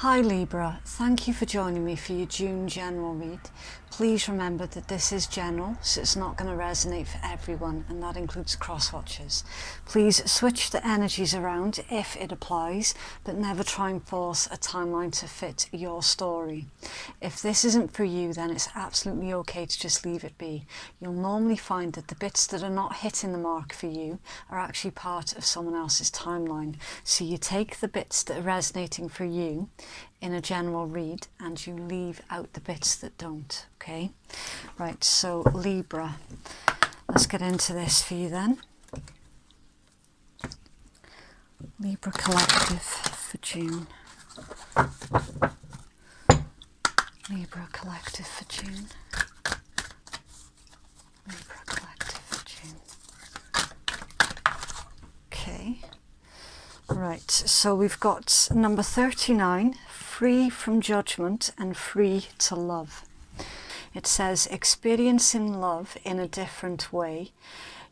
Hi Libra, thank you for joining me for your June general read. Please remember that this is general, so it's not going to resonate for everyone, and that includes cross-watchers. Please switch the energies around if it applies, but never try and force a timeline to fit your story. If this isn't for you, then it's absolutely okay to just leave it be. You'll normally find that the bits that are not hitting the mark for you are actually part of someone else's timeline. So you take the bits that are resonating for you in a general read and you leave out the bits that don't. Okay, right, so Libra, let's get into this for you then. Libra collective for June. Libra collective for June. Libra collective for June. Okay, right, so we've got number 39, free from judgment and free to love. It says, experiencing love in a different way.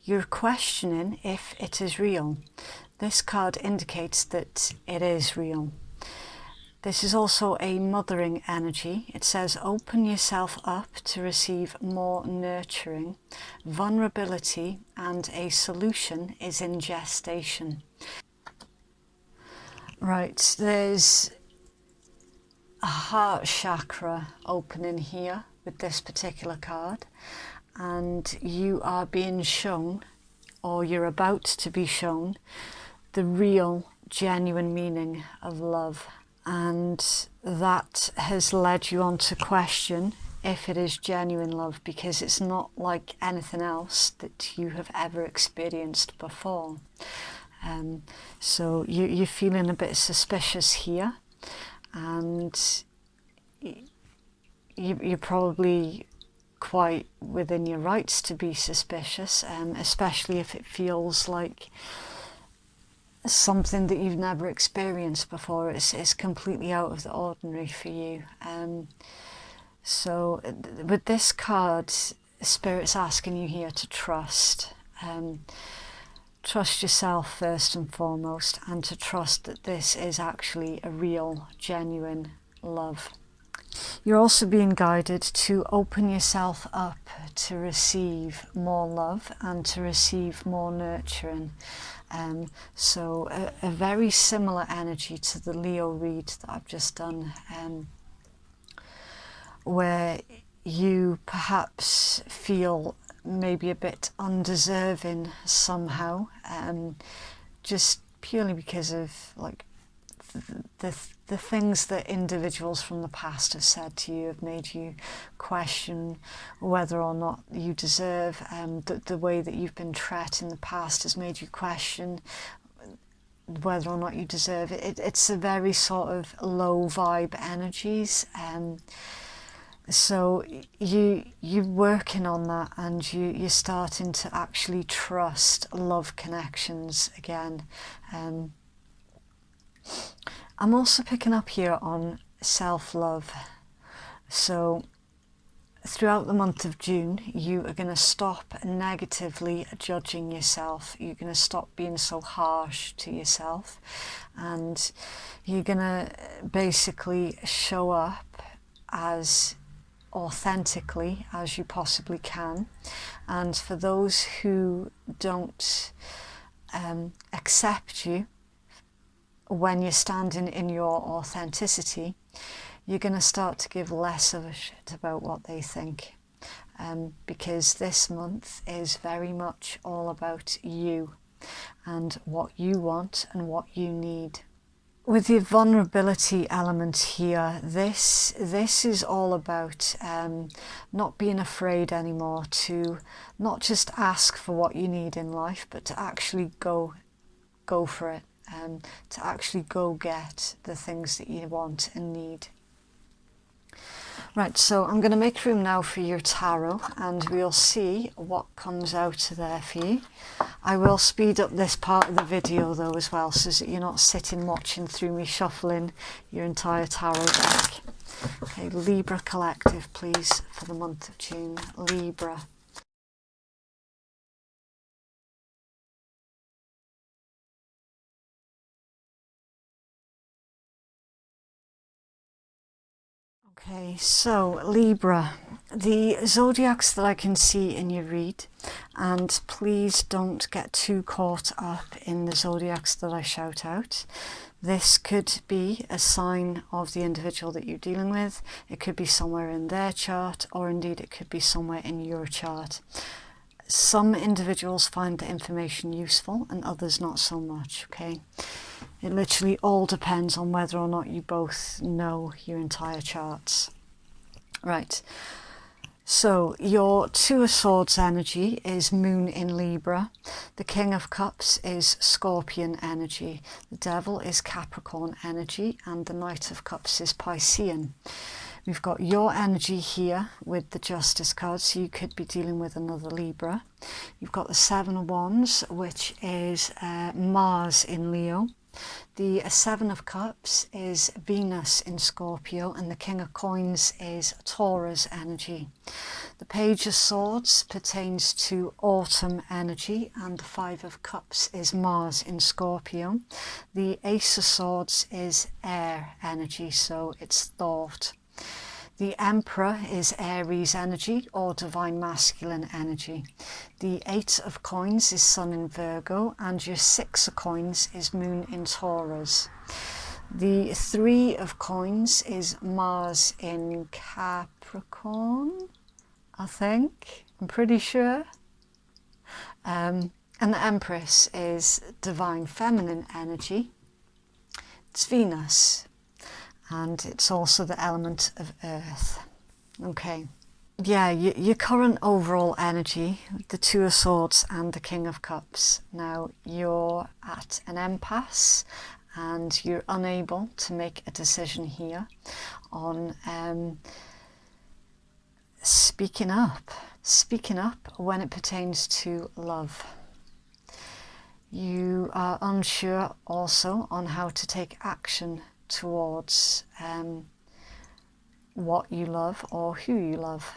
You're questioning if it is real. This card indicates that it is real. This is also a mothering energy. It says, open yourself up to receive more nurturing. Vulnerability and a solution is in gestation. Right, there's a heart chakra opening here with this particular card, and you are being shown, or you're about to be shown, the real genuine meaning of love, and that has led you on to question if it is genuine love, because it's not like anything else that you have ever experienced before. So you're feeling a bit suspicious here, and you're probably quite within your rights to be suspicious, especially if it feels like something that you've never experienced before. It's completely out of the ordinary for you. So with this card, Spirit's asking you here to trust. Trust yourself first and foremost, and to trust that this is actually a real, genuine love. You're also being guided to open yourself up to receive more love and to receive more nurturing. So a very similar energy to the Leo read that I've just done, where you perhaps feel maybe a bit undeserving somehow, just purely because of like the things that individuals from the past have said to you have made you question whether or not you deserve. The way that you've been treated in the past has made you question whether or not you deserve it. It's a very sort of low vibe energies. So you're working on that, and you're starting to actually trust love connections again. I'm also picking up here on self-love. So throughout the month of June, you are going to stop negatively judging yourself. You're going to stop being so harsh to yourself, and you're going to basically show up as authentically as you possibly can. And for those who don't accept you when you're standing in your authenticity, you're going to start to give less of a shit about what they think, because this month is very much all about you and what you want and what you need. With the vulnerability element here, this is all about not being afraid anymore to not just ask for what you need in life, but to actually go for it, to actually go get the things that you want and need. Right, so I'm going to make room now for your tarot, and we'll see what comes out of there for you. I will speed up this part of the video though as well, so that you're not sitting watching through me shuffling your entire tarot deck. Okay, Libra collective, please, for the month of June. Libra. Okay, so Libra, the zodiacs that I can see in your read, and please don't get too caught up in the zodiacs that I shout out. This could be a sign of the individual that you're dealing with. It could be somewhere in their chart, or indeed it could be somewhere in your chart. Some individuals find the information useful and others not so much, okay? It literally all depends on whether or not you both know your entire charts. Right, so your Two of Swords energy is Moon in Libra. The King of Cups is Scorpion energy. The Devil is Capricorn energy. And the Knight of Cups is Piscean. We've got your energy here with the Justice card, so you could be dealing with another Libra. You've got the Seven of Wands, which is Mars in Leo. The Seven of Cups is Venus in Scorpio, and the King of Coins is Taurus energy. The Page of Swords pertains to autumn energy, and the Five of Cups is Mars in Scorpio. The Ace of Swords is air energy, so it's thought. The Emperor is Aries energy, or divine masculine energy. The Eight of Coins is Sun in Virgo, and your Six of Coins is Moon in Taurus. The Three of Coins is Mars in Capricorn, I think. I'm pretty sure. And the Empress is divine feminine energy. It's Venus. And it's also the element of earth. Okay. Yeah, your current overall energy, the Two of Swords and the King of Cups. Now, you're at an impasse and you're unable to make a decision here on speaking up. Speaking up when it pertains to love. You are unsure also on how to take action towards what you love or who you love.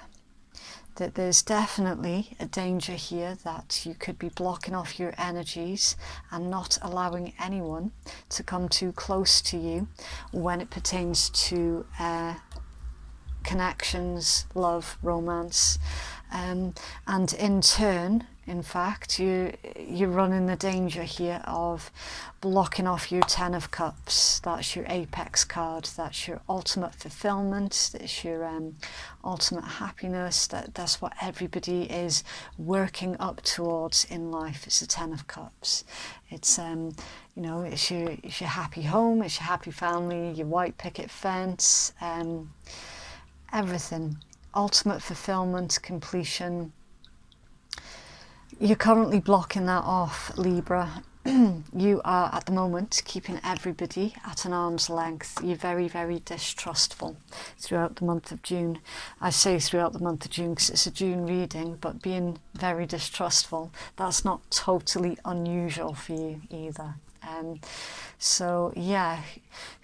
That there's definitely a danger here that you could be blocking off your energies and not allowing anyone to come too close to you when it pertains to connections, love, romance, and in turn, in fact, you're running the danger here of blocking off your Ten of Cups. That's your apex card. That's your ultimate fulfillment. That's your ultimate happiness. That's what everybody is working up towards in life. It's the Ten of Cups. It's you know, it's your happy home. It's your happy family. Your white picket fence. Everything. Ultimate fulfillment, completion. You're currently blocking that off, Libra. You are at the moment keeping everybody at an arm's length. You're very, very distrustful throughout the month of June. I say throughout the month of June because it's a June reading, but being very distrustful, that's not totally unusual for you either. So yeah,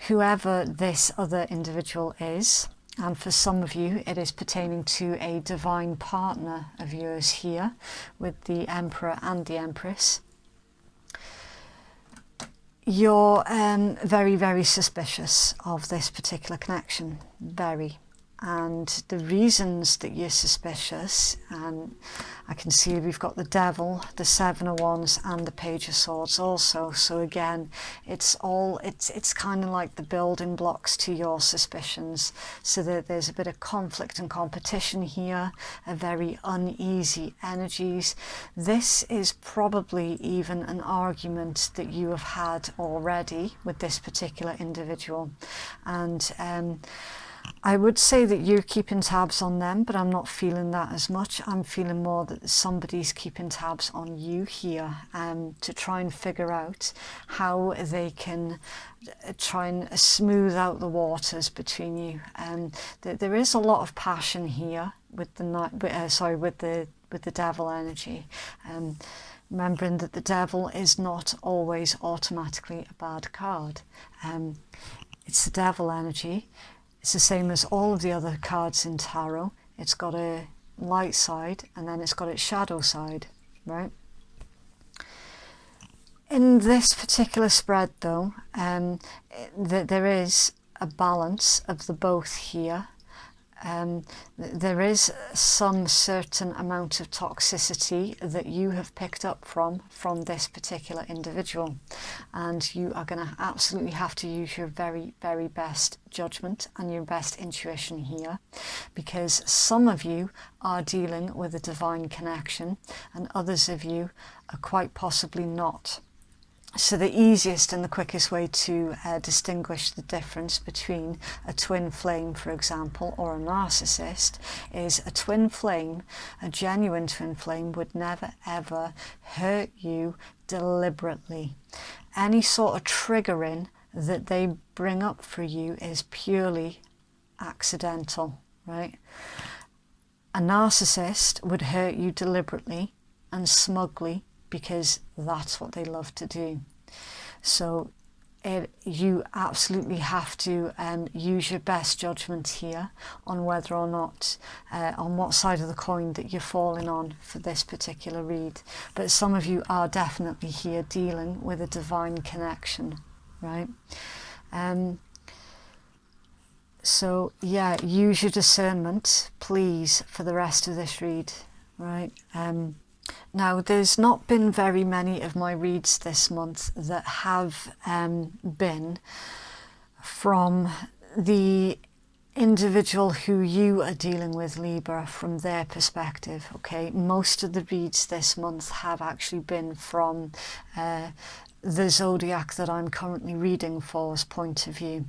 whoever this other individual is, and for some of you it is pertaining to a divine partner of yours here with the Emperor and the Empress. You're very, very suspicious of this particular connection, very. And the reasons that you're suspicious, and I can see we've got the Devil, the Seven of Wands and the Page of Swords also. So again, it's kind of like the building blocks to your suspicions. So that there's a bit of conflict and competition here, a very uneasy energies. This is probably even an argument that you have had already with this particular individual. And I would say that you're keeping tabs on them, but I'm not feeling that as much. I'm feeling more that somebody's keeping tabs on you here to try and figure out how they can try and smooth out the waters between you. There is a lot of passion here with the with the Devil energy. Remembering that the Devil is not always automatically a bad card. It's the Devil energy. It's the same as all of the other cards in tarot. It's got a light side and then it's got its shadow side, right? In this particular spread though, there is a balance of the both here. there is some certain amount of toxicity that you have picked up from this particular individual, and you are going to absolutely have to use your very, very best judgment and your best intuition here, because some of you are dealing with a divine connection and others of you are quite possibly not. So the easiest and the quickest way to distinguish the difference between a twin flame, for example, or a narcissist, is a twin flame, a genuine twin flame, would never ever hurt you deliberately. Any sort of triggering that they bring up for you is purely accidental, right? A narcissist would hurt you deliberately and smugly, because that's what they love to do. So you absolutely have to use your best judgment here on whether or not, on what side of the coin that you're falling on for this particular read. But some of you are definitely here dealing with a divine connection, right? So yeah, use your discernment, please, for the rest of this read, right? Now, there's not been very many of my reads this month that have been from the individual who you are dealing with, Libra, from their perspective, okay? Most of the reads this month have actually been from the zodiac that I'm currently reading for's point of view.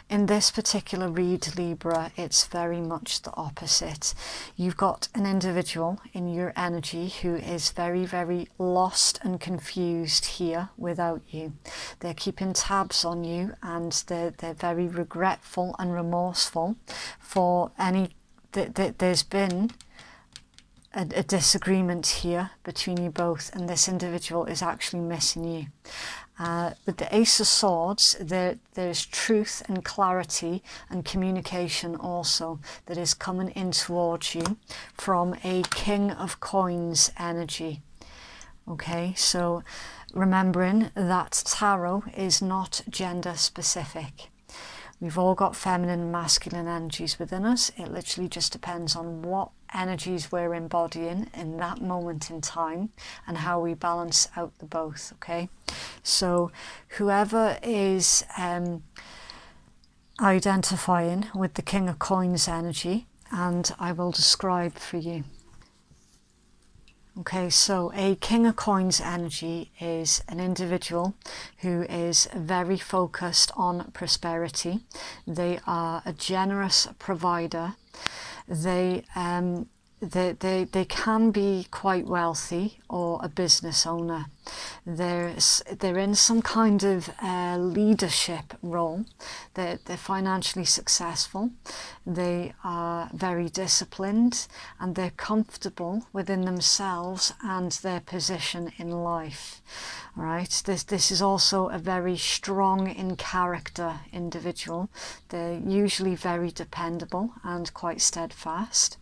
In this particular read, Libra, it's very much the opposite. You've got an individual in your energy who is very, very lost and confused here without you. They're keeping tabs on you, and they're very regretful and remorseful for any that there's been a disagreement here between you both, and this individual is actually missing you. With the Ace of Swords, there's truth and clarity and communication also that is coming in towards you from a King of Coins energy. Okay, so remembering that tarot is not gender specific. We've all got feminine and masculine energies within us. It literally just depends on what energies we're embodying in that moment in time and how we balance out the both, okay? So whoever is identifying with the King of Coins energy, and I will describe for you. Okay, so a King of Coins energy is an individual who is very focused on prosperity. They are a generous provider. They can be quite wealthy or a business owner. They're in some kind of leadership role. They're financially successful. They are very disciplined, and they're comfortable within themselves and their position in life. All right. This is also a very strong in character individual. They're usually very dependable and quite steadfast.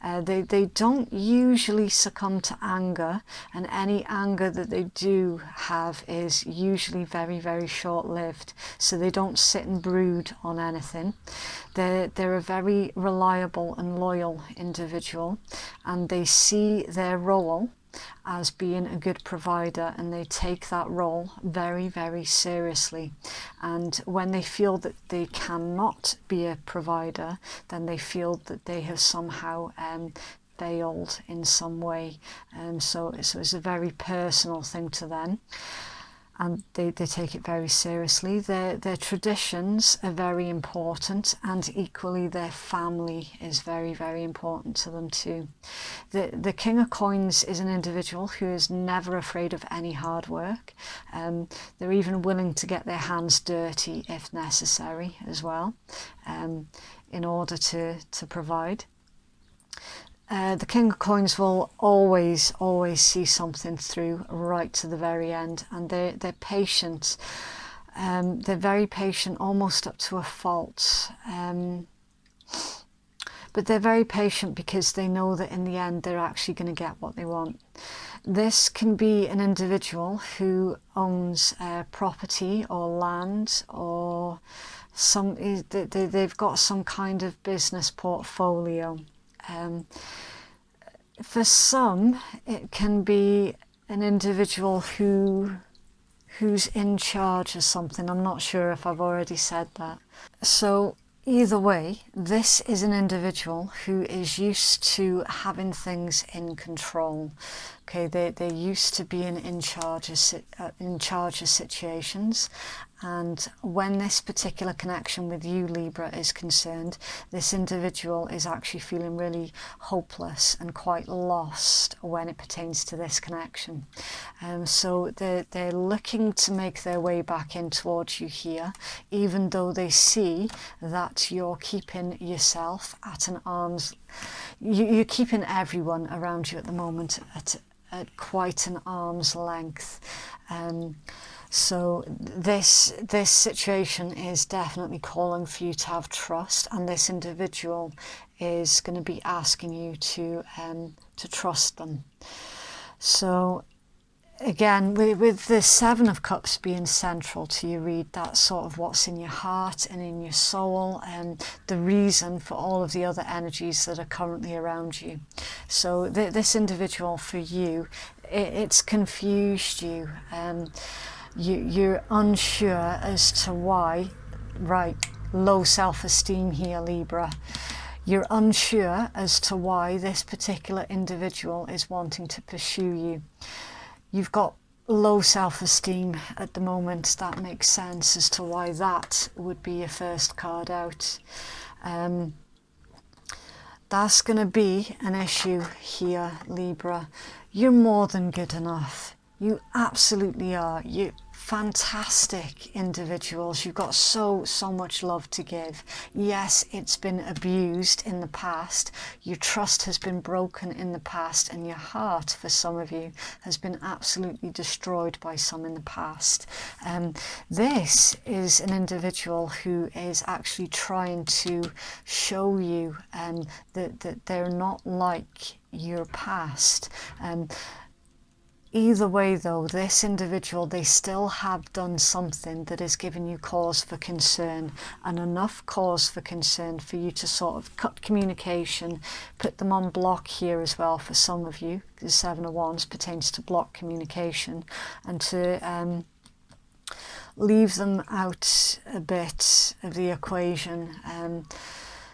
They don't usually succumb to anger, and any anger that they do have is usually very, very short-lived. So they don't sit and brood on anything. They're a very reliable and loyal individual, and they see their role as being a good provider, and they take that role very, very seriously. And when they feel that they cannot be a provider, then they feel that they have somehow failed in some way. So it's a very personal thing to them, and they take it very seriously. Their traditions are very important, and equally their family is very, very important to them too. The King of Coins is an individual who is never afraid of any hard work. They're even willing to get their hands dirty if necessary as well, in order to provide. The King of Coins will always see something through right to the very end, and they're patient. They're very patient, almost up to a fault. But they're very patient because they know that in the end they're actually going to get what they want. This can be an individual who owns property or land or they've got some kind of business portfolio. For some, it can be an individual who's in charge of something. I'm not sure if I've already said that. So either way, this is an individual who is used to having things in control. Okay, they're used to being in charge of situations, and when this particular connection with you, Libra, is concerned, this individual is actually feeling really hopeless and quite lost when it pertains to this connection. So they're looking to make their way back in towards you here, even though they see that you're keeping yourself at an arm's... You're keeping everyone around you at the moment at quite an arm's length. So this situation is definitely calling for you to have trust, and this individual is going to be asking you to trust them. So again, with the Seven of Cups being central to your read, that's sort of what's in your heart and in your soul, and the reason for all of the other energies that are currently around you. So this individual, for you, it's confused you. You're unsure as to why. Right, low self-esteem here, Libra. You're unsure as to why this particular individual is wanting to pursue you. You've got low self-esteem at the moment. That makes sense as to why that would be your first card out. That's going to be an issue here, Libra. You're more than good enough. You absolutely are. You're fantastic individuals. You've got so much love to give. Yes, it's been abused in the past. Your trust has been broken in the past, and your heart, for some of you, has been absolutely destroyed by some in the past. This is an individual who is actually trying to show you that they're not like your past. Either way though, this individual, they still have done something that has given you cause for concern, and enough cause for concern for you to sort of cut communication, put them on block here as well for some of you. The Seven of Wands pertains to block communication, and to leave them out a bit of the equation.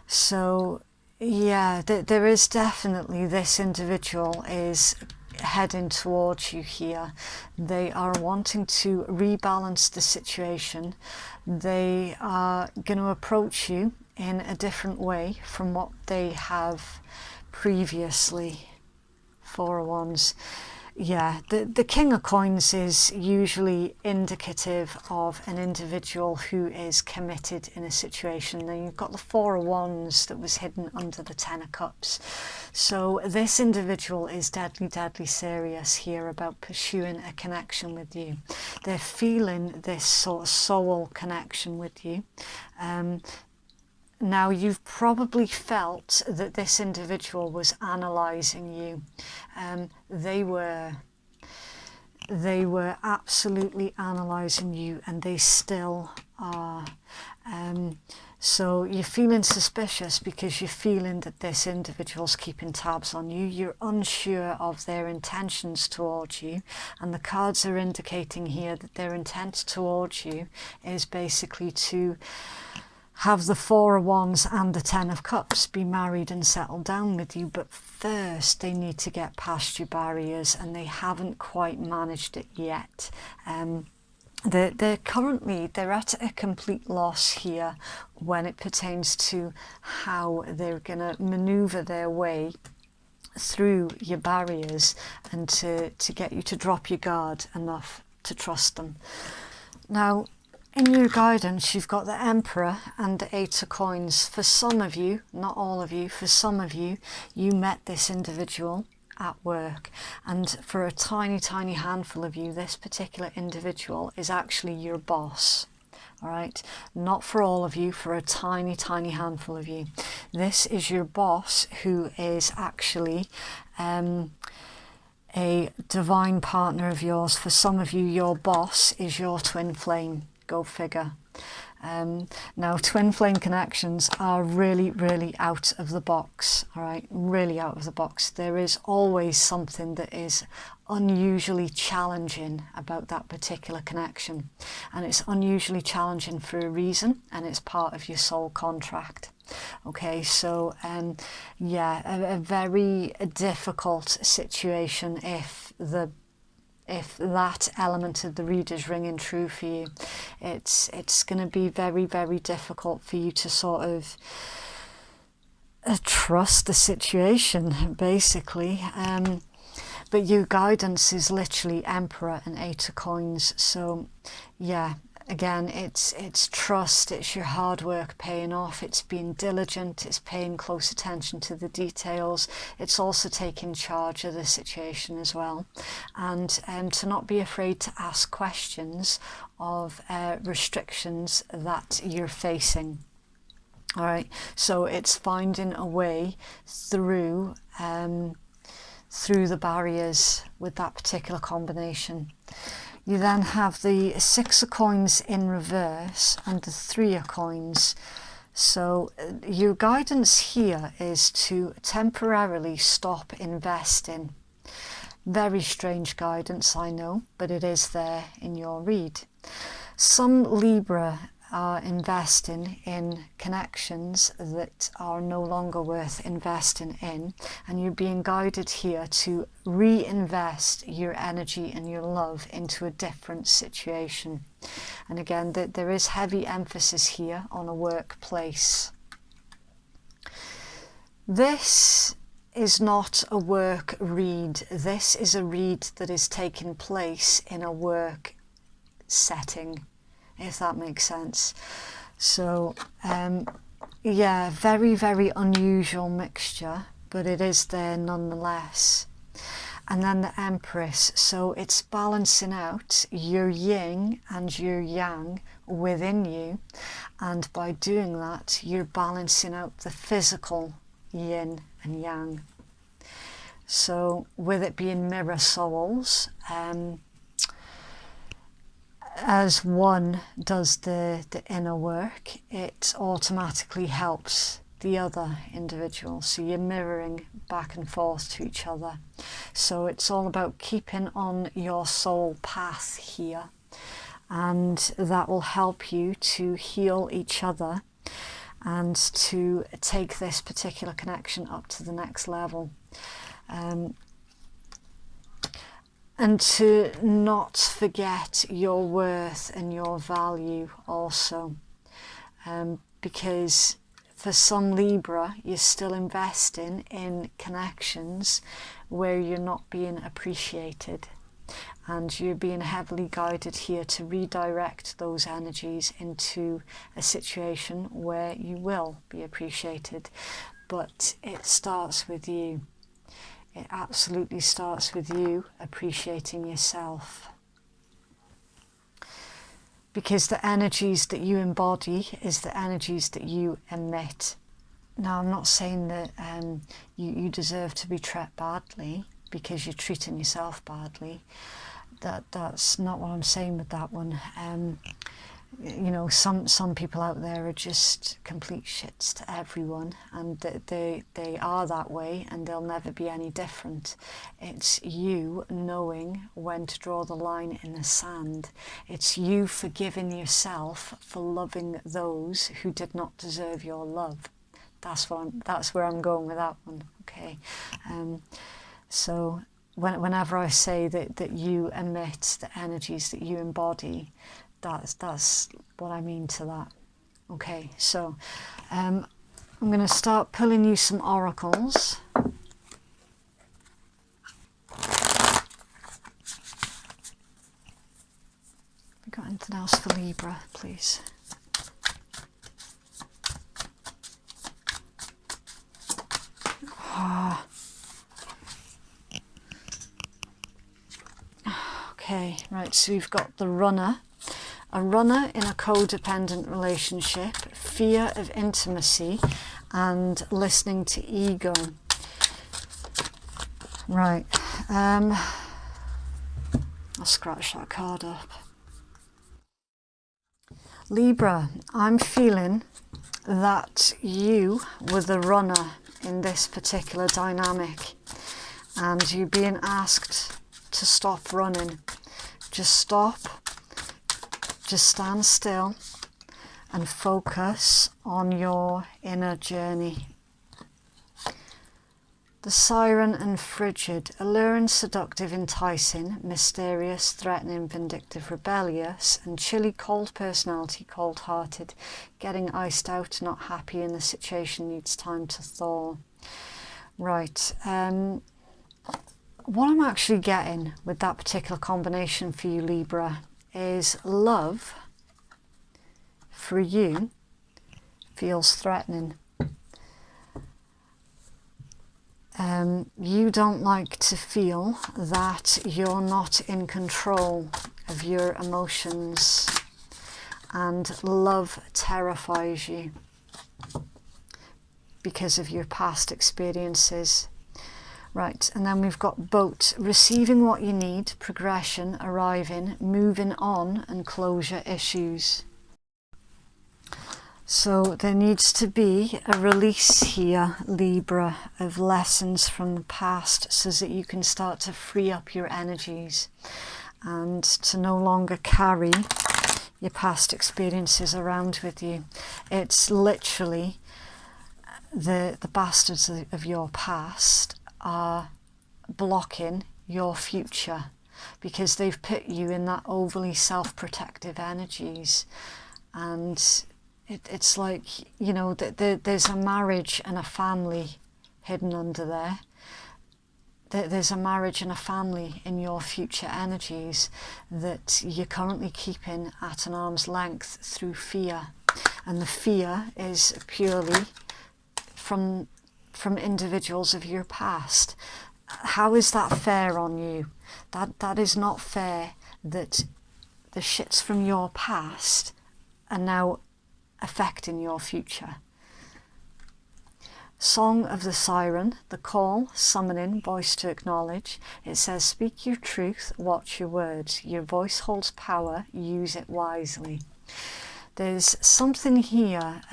So yeah, there is definitely, this individual is heading towards you here. They are wanting to rebalance the situation. They are going to approach you in a different way from what they have previously. Four of Wands. Yeah, the King of Coins is usually indicative of an individual who is committed in a situation. Then you've got the Four of Wands that was hidden under the Ten of Cups. So this individual is deadly serious here about pursuing a connection with you. They're feeling this sort of soul connection with you. Now, you've probably felt that this individual was analysing you. They were absolutely analysing you, and they still are. So you're feeling suspicious because you're feeling that this individual's keeping tabs on you. You're unsure of their intentions towards you, and the cards are indicating here that their intent towards you is basically to have the Four of Wands and the Ten of Cups, be married and settle down with you. But first they need to get past your barriers, and they haven't quite managed it yet. They're at a complete loss here when it pertains to how they're going to maneuver their way through your barriers and to get you to drop your guard enough to trust them. Now, in your guidance, you've got the Emperor and the Eight of Coins. For some of you, not all of you, for some of you, you met this individual at work, and for a tiny handful of you, this particular individual is actually your boss. All right, not for all of you, for a tiny handful of you. This is your boss, who is actually a divine partner of yours. For some of you, your boss is your twin flame. Go figure. Now, twin flame connections are really, really out of the box, all right? Really out of the box. There is always something that is unusually challenging about that particular connection. And it's unusually challenging for a reason, and it's part of your soul contract. Okay, so yeah, a very difficult situation if that element of the read is ringing true for you. It's going to be very, very difficult for you to sort of trust the situation, basically. But your guidance is literally Emperor and Eight of Coins. So yeah, again, it's trust, it's your hard work paying off, it's being diligent, it's paying close attention to the details, it's also taking charge of the situation as well, and to not be afraid to ask questions of restrictions that you're facing. All right, so it's finding a way through the barriers with that particular combination. You then have the Six of Coins in reverse and the Three of Coins. So your guidance here is to temporarily stop investing. Very strange guidance, I know, but it is there in your read. Some Libra are investing in connections that are no longer worth investing in, and you're being guided here to reinvest your energy and your love into a different situation. And again, there is heavy emphasis here on a workplace. This is not a work read. This is a read that is taking place in a work setting, if that makes sense. So yeah, very, very unusual mixture, but it is there nonetheless. And then the Empress, so it's balancing out your yin and your yang within you, and by doing that you're balancing out the physical yin and yang. So with it being mirror souls, as one does the inner work, it automatically helps the other individual. So you're mirroring back and forth to each other. So it's all about keeping on your soul path here, and that will help you to heal each other and to take this particular connection up to the next level. And to not forget your worth and your value also, because for some Libra, you're still investing in connections where you're not being appreciated, and you're being heavily guided here to redirect those energies into a situation where you will be appreciated. But it starts with you. It absolutely starts with you appreciating yourself. Because the energies that you embody is the energies that you emit. Now, I'm not saying that you deserve to be treated badly because you're treating yourself badly. That's not what I'm saying with that one. You know, some people out there are just complete shits to everyone, and they are that way, and they'll never be any different. It's you knowing when to draw the line in the sand. It's you forgiving yourself for loving those who did not deserve your love. That's where I'm going with that one. Okay, so whenever I say that you emit the energies that you embody, that's what I mean to that. Okay, so I'm going to start pulling you some oracles. We got anything else for Libra, please? Okay, right, so we've got the runner. A runner in a codependent relationship, fear of intimacy, and listening to ego. Right, I'll scratch that card up. Libra, I'm feeling that you were the runner in this particular dynamic, and you're being asked to stop running. Just stop, just stand still and focus on your inner journey. The siren and frigid, alluring, seductive, enticing, mysterious, threatening, vindictive, rebellious, and chilly, cold personality, cold-hearted, getting iced out, not happy in the situation, needs time to thaw. Right, what I'm actually getting with that particular combination for you, Libra, is love for you feels threatening. You don't like to feel that you're not in control of your emotions, and love terrifies you because of your past experiences. Right, and then we've got boat, receiving what you need, progression, arriving, moving on, and closure issues. So there needs to be a release here, Libra, of lessons from the past so that you can start to free up your energies and to no longer carry your past experiences around with you. It's literally the bastards of your past are blocking your future because they've put you in that overly self-protective energies. And it's like, you know, there's a marriage and a family hidden under there. There's a marriage and a family in your future energies that you're currently keeping at an arm's length through fear. And the fear is purely from individuals of your past. How is that fair on you? That is not fair, that the shits from your past are now affecting your future. Song of the Siren, the call, summoning, voice to acknowledge. It says, speak your truth, watch your words. Your voice holds power, use it wisely. There's something here,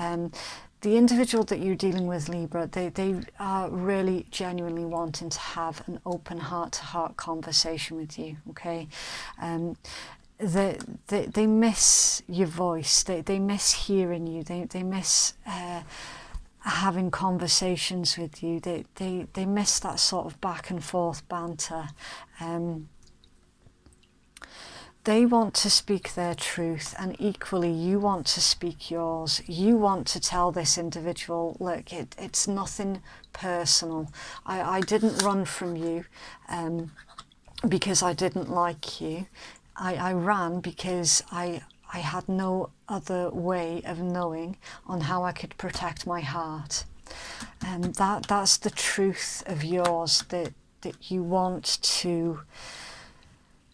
the individual that you're dealing with, Libra, they are really genuinely wanting to have an open heart-to-heart conversation with you, okay? They miss your voice, they miss hearing you, they miss having conversations with you, they miss that sort of back and forth banter. They want to speak their truth, and equally you want to speak yours. You want to tell this individual, look, it's nothing personal. I didn't run from you because I didn't like you. I ran because I had no other way of knowing on how I could protect my heart. And that's the truth of yours that you want to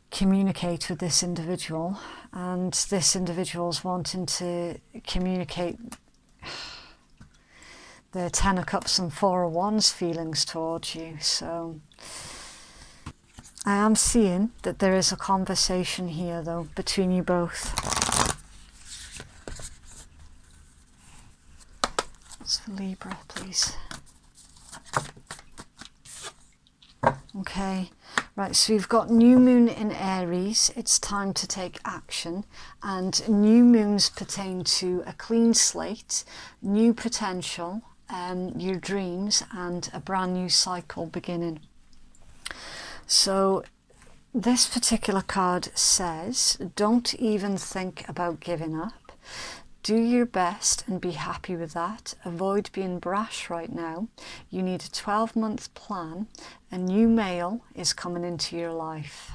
communicate with this individual, and this individual's wanting to communicate the Ten of Cups and Four of Wands feelings towards you. So I am seeing that there is a conversation here though between you both. That's for Libra, please. Okay, right, so we've got new moon in Aries. It's time to take action, and new moons pertain to a clean slate, new potential, your dreams, and a brand new cycle beginning. So this particular card says, don't even think about giving up. Do your best and be happy with that. Avoid being brash right now. You need a 12-month plan. A new male is coming into your life.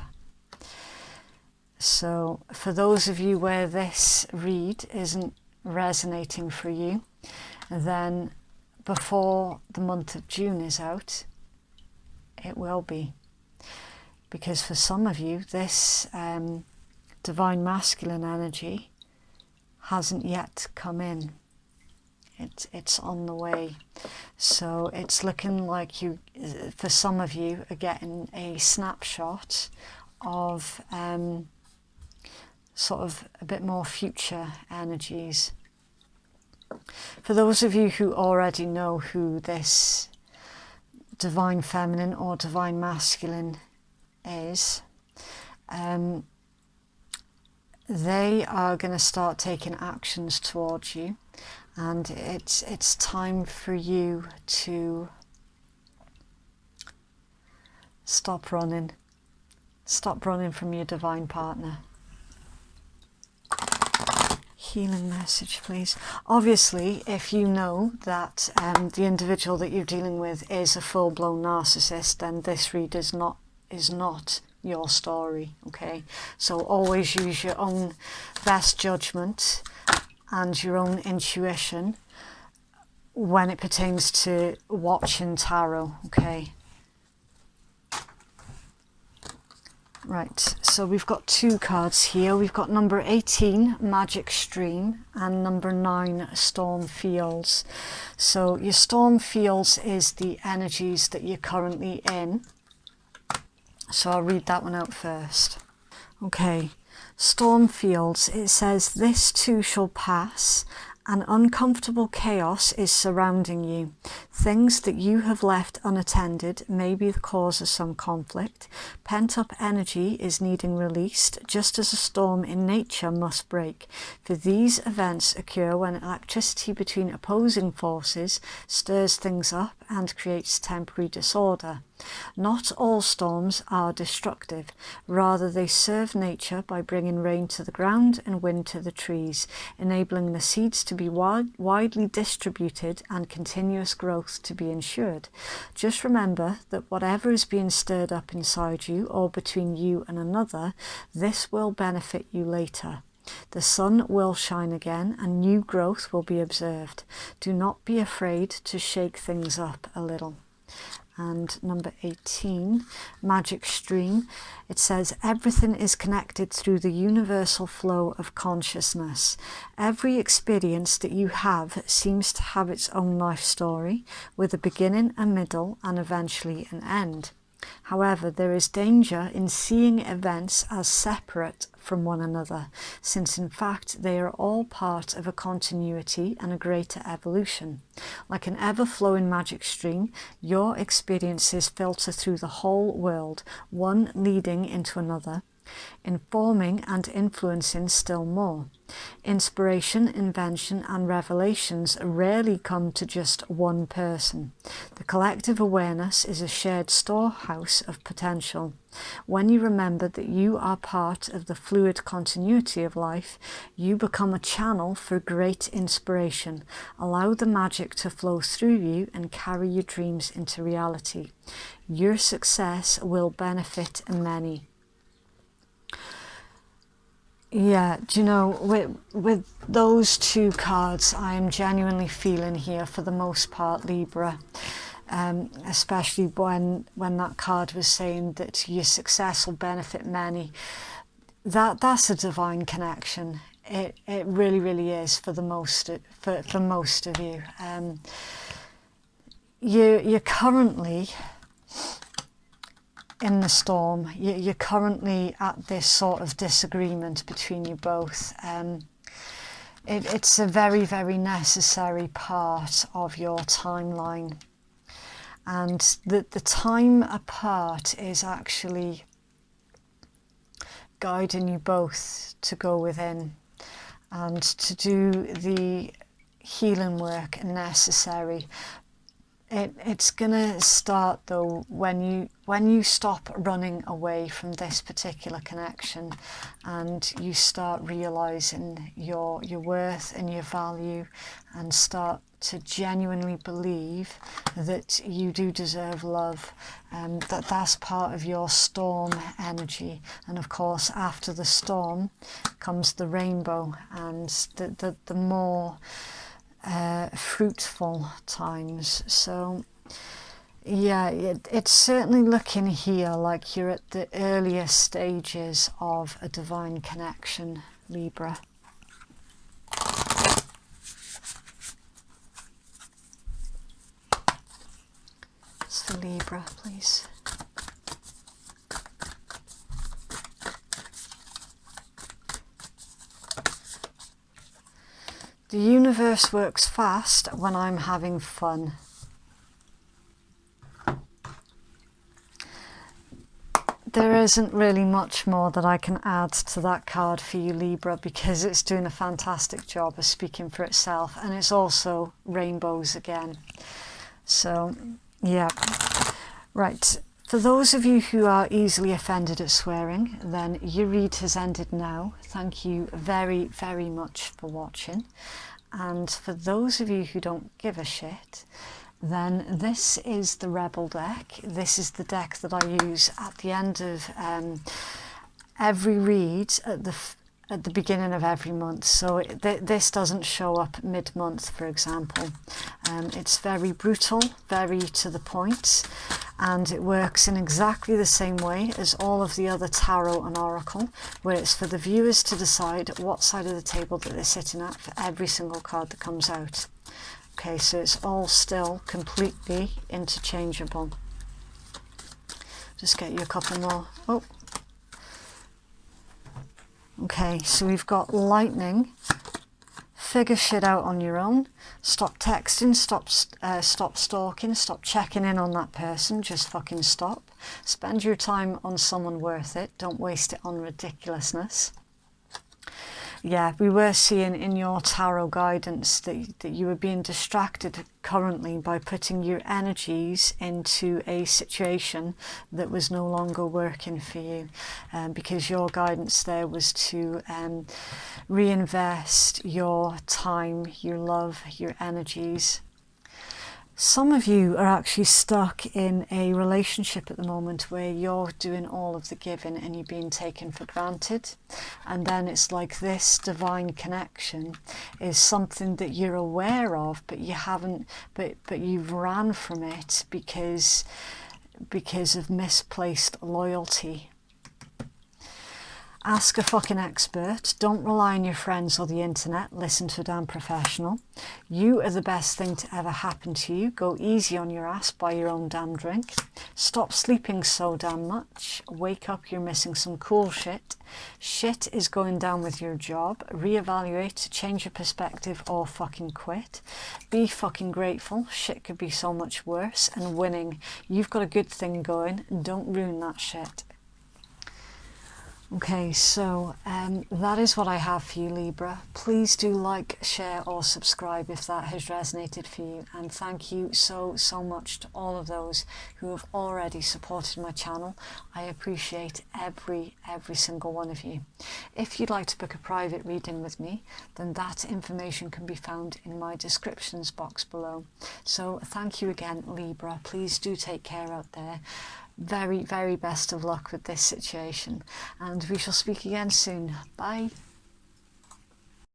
So for those of you where this read isn't resonating for you, then before the month of June is out, it will be. Because for some of you, this divine masculine energy hasn't yet come in. It's on the way. So it's looking like you, for some of you, are getting a snapshot of sort of a bit more future energies. For those of you who already know who this divine feminine or divine masculine is, they are going to start taking actions towards you, and it's time for you to stop running from your divine partner. Healing message, please. Obviously, if you know that the individual that you're dealing with is a full-blown narcissist, then this read is not your story, okay? So always use your own best judgment and your own intuition when it pertains to watching tarot, okay? Right, so we've got two cards here. We've got number 18, Magic Stream, and number 9, Storm Fields. So your Storm Fields is the energies that you're currently in. So I'll read that one out first. Okay, Storm Fields, it says, this too shall pass. An uncomfortable chaos is surrounding you. Things that you have left unattended may be the cause of some conflict. Pent-up energy is needing released, just as a storm in nature must break. For these events occur when electricity between opposing forces stirs things up and creates temporary disorder. Not all storms are destructive. Rather, they serve nature by bringing rain to the ground and wind to the trees, enabling the seeds to be widely distributed and continuous growth to be ensured. Just remember that whatever is being stirred up inside you or between you and another, this will benefit you later. The sun will shine again and new growth will be observed. Do not be afraid to shake things up a little. And number 18, Magic Stream, it says, everything is connected through the universal flow of consciousness. Every experience that you have seems to have its own life story, with a beginning, a middle, and eventually an end. However, there is danger in seeing events as separate from one another, since in fact they are all part of a continuity and a greater evolution. Like an ever-flowing magic stream, your experiences filter through the whole world, one leading into another, informing and influencing still more. Inspiration, invention, and revelations rarely come to just one person. The collective awareness is a shared storehouse of potential. When you remember that you are part of the fluid continuity of life, you become a channel for great inspiration. Allow the magic to flow through you and carry your dreams into reality. Your success will benefit many. Yeah, do you know, with those two cards, I am genuinely feeling here, for the most part, Libra, especially when that card was saying that your success will benefit many. That's a divine connection. It really, really is for most of you. You're currently in the storm. You're currently at this sort of disagreement between you both. It's a very, very necessary part of your timeline, and the time apart is actually guiding you both to go within and to do the healing work necessary. It's gonna start though when you stop running away from this particular connection and you start realizing your worth and your value, and start to genuinely believe that you do deserve love, that's part of your storm energy. And of course, after the storm comes the rainbow, and the more fruitful times. So yeah, it's certainly looking here like you're at the earlier stages of a divine connection, Libra. It's for Libra, please. The universe works fast when I'm having fun. There isn't really much more that I can add to that card for you, Libra, because it's doing a fantastic job of speaking for itself, and it's also rainbows again. So, yeah. Right. For those of you who are easily offended at swearing, then your read has ended now. Thank you very, very much for watching. And for those of you who don't give a shit, then this is the Rebel deck. This is the deck that I use at the end of every read at the beginning of every month. So this doesn't show up mid-month, for example. It's very brutal, very to the point, and it works in exactly the same way as all of the other tarot and oracle, where it's for the viewers to decide what side of the table that they're sitting at for every single card that comes out. Okay, so it's all still completely interchangeable. Just get you a couple more. Oh. Okay, so we've got lightning. Figure shit out on your own. Stop texting, stop stalking, stop checking in on that person. Just fucking stop. Spend your time on someone worth it. Don't waste it on ridiculousness. Yeah, we were seeing in your tarot guidance that you were being distracted currently by putting your energies into a situation that was no longer working for you, because your guidance there was to reinvest your time, your love, your energies. Some of you are actually stuck in a relationship at the moment where you're doing all of the giving and you're being taken for granted. And then it's like this divine connection is something that you're aware of, but you haven't, but you've ran from it because of misplaced loyalty. Ask a fucking expert. Don't rely on your friends or the internet. Listen to a damn professional. You are the best thing to ever happen to you. Go easy on your ass. Buy your own damn drink. Stop sleeping so damn much. Wake up, you're missing some cool shit. Shit is going down with your job. Reevaluate, change your perspective, or fucking quit. Be fucking grateful. Shit could be so much worse. And winning. You've got a good thing going. Don't ruin that shit. Okay, so that is what I have for you, Libra. Please do like, share or subscribe if that has resonated for you. And thank you so much to all of those who have already supported my channel. I appreciate every single one of you. If you'd like to book a private reading with me, then that information can be found in my descriptions box below. So thank you again, Libra. Please do take care out there. Very best of luck with this situation, and we shall speak again soon. Bye.